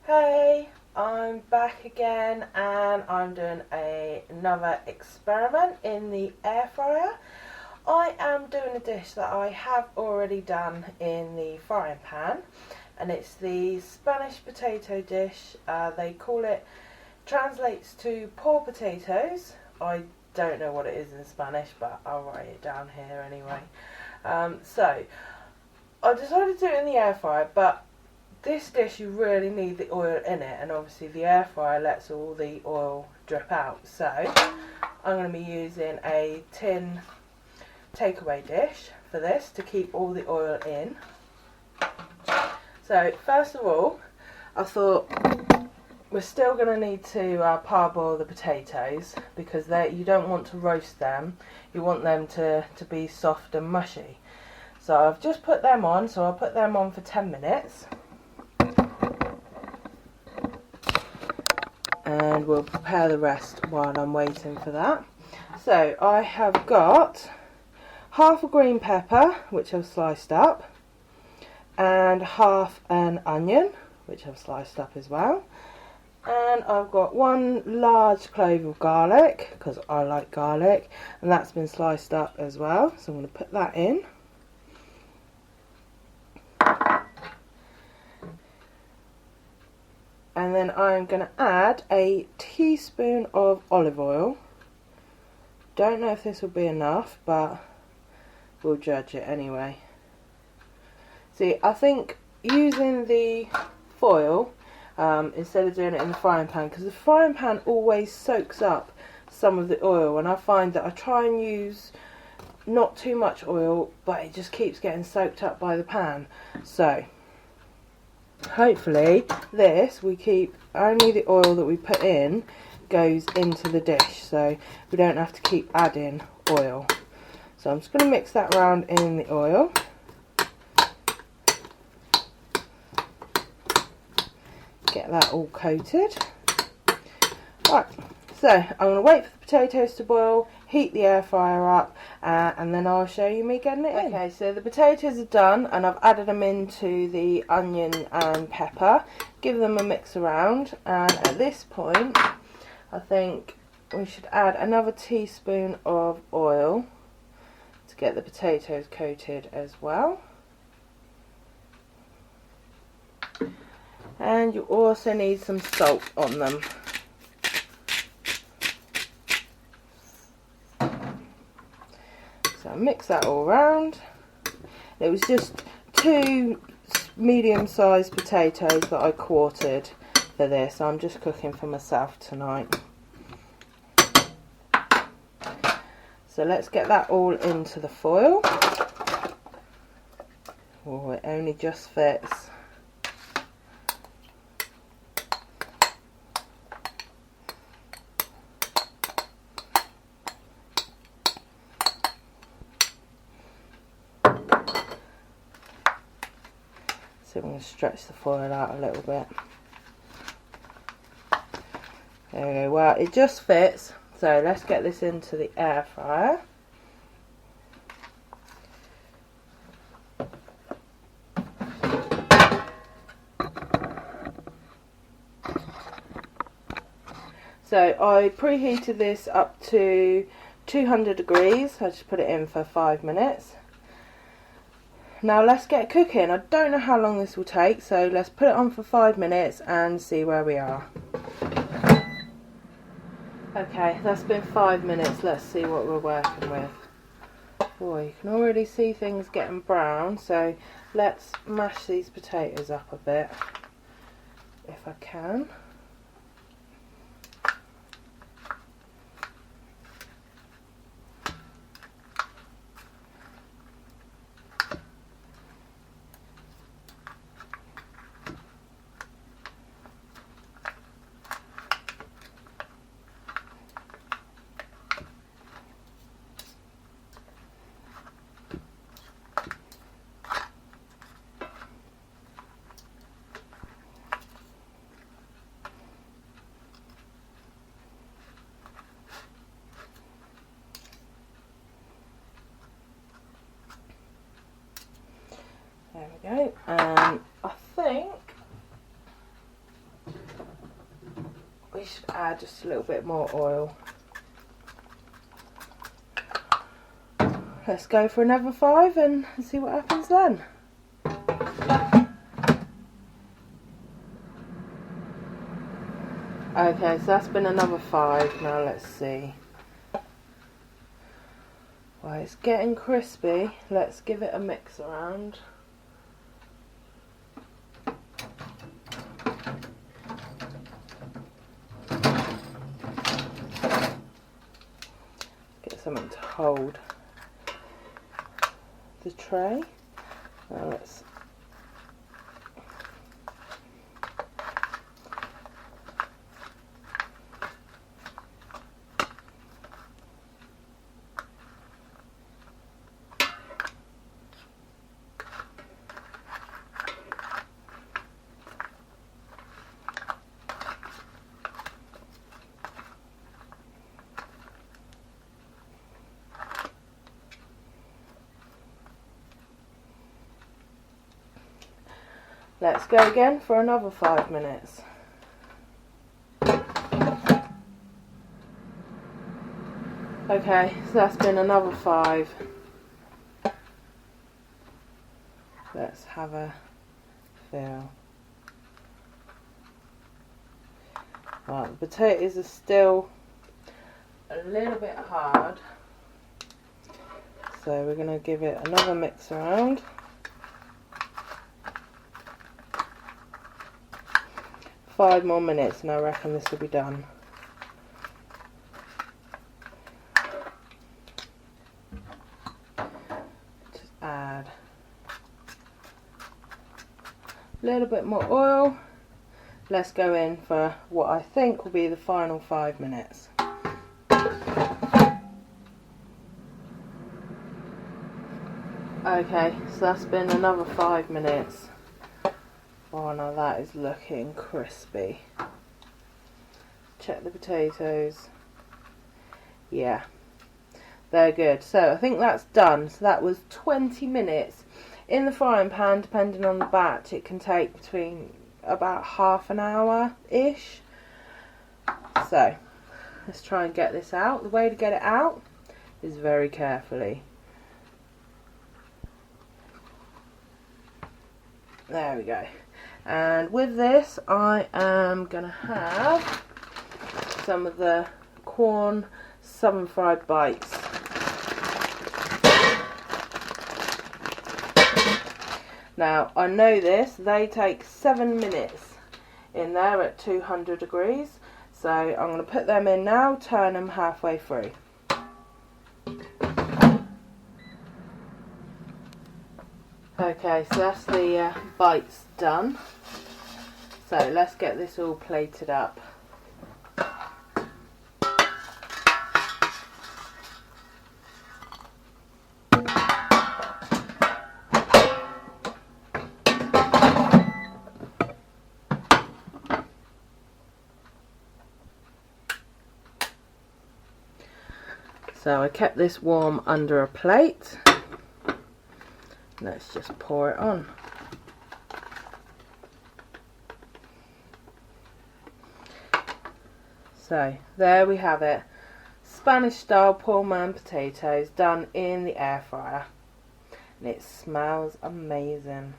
Hey, I'm back again and I'm doing another experiment in the air fryer. I am doing a dish that I have already done in the frying pan, and it's the Spanish potato dish. They call it, translates to pork potatoes. I don't know what it is in Spanish, but I'll write it down here anyway. So I decided to do it in the air fryer, but this dish you really need the oil in it, and obviously the air fryer lets all the oil drip out. So I'm going to be using a tin takeaway dish for this to keep all the oil in. So first of all, I thought we're still going to need to parboil the potatoes, because you don't want to roast them, you want them to be soft and mushy. So I've just put them on, so I'll put them on for 10 minutes. And we'll prepare the rest while I'm waiting for that. So I have got half a green pepper, which I've sliced up, and half an onion, which I've sliced up as well. And I've got one large clove of garlic, because I like garlic, and that's been sliced up as well. So I'm going to put that in. And then I'm going to add a teaspoon of olive oil. Don't know if this will be enough, but we'll judge it anyway. See, I think using the foil instead of doing it in the frying pan, because the frying pan always soaks up some of the oil, and I find that I try and use not too much oil, but it just keeps getting soaked up by the pan. So hopefully this, we keep only the oil that we put in goes into the dish, so we don't have to keep adding oil. So I'm just going to mix that around in the oil. Get that all coated. Right, so I'm going to wait for the potatoes to boil, heat the air fryer up, and then I'll show you me getting it in. Okay, so the potatoes are done, and I've added them into the onion and pepper. Give them a mix around, and at this point I think we should add another teaspoon of oil to get the potatoes coated as well. And you also need some salt on them. So mix that all around. It was just 2 medium-sized potatoes that I quartered for this. I'm just cooking for myself tonight. So let's get that all into the foil. Oh, it only just fits. So I'm going to stretch the foil out a little bit. There we go. Well, it just fits. So let's get this into the air fryer. So I preheated this up to 200 degrees. I just put it in for 5 minutes. Now let's get cooking. I don't know how long this will take, so let's put it on for 5 minutes and see where we are. Okay, that's been 5 minutes. Let's see what we're working with. Boy, you can already see things getting brown, so let's mash these potatoes up a bit, if I can. should add just a little bit more oil. Let's go for another 5 and see what happens then. Okay, so that's been another 5. Now let's see. Well, it's getting crispy. Let's give it a mix around. Get something to hold the tray. Now let's go again for another 5 minutes. Okay, so that's been another 5. Let's have a feel. Right, the potatoes are still a little bit hard, so we're going to give it another mix around. 5 more minutes and I reckon this will be done. Just add a little bit more oil. Let's go in for what I think will be the final 5 minutes. Okay, so that's been another 5 minutes. Oh, now that is looking crispy. Check the potatoes. Yeah, they're good. So I think that's done. So that was 20 minutes. In the frying pan, depending on the batch, it can take between about half an hour-ish. So let's try and get this out. The way to get it out is very carefully. There we go. And with this, I am going to have some of the Quorn Southern Fried Bites. Now, I know this, they take 7 minutes in there at 200 degrees. So I'm going to put them in now, turn them halfway through. Okay, so that's the bites done. So let's get this all plated up. So I kept this warm under a plate. Let's just pour it on. So there we have it. Spanish style Pullman potatoes done in the air fryer. And it smells amazing.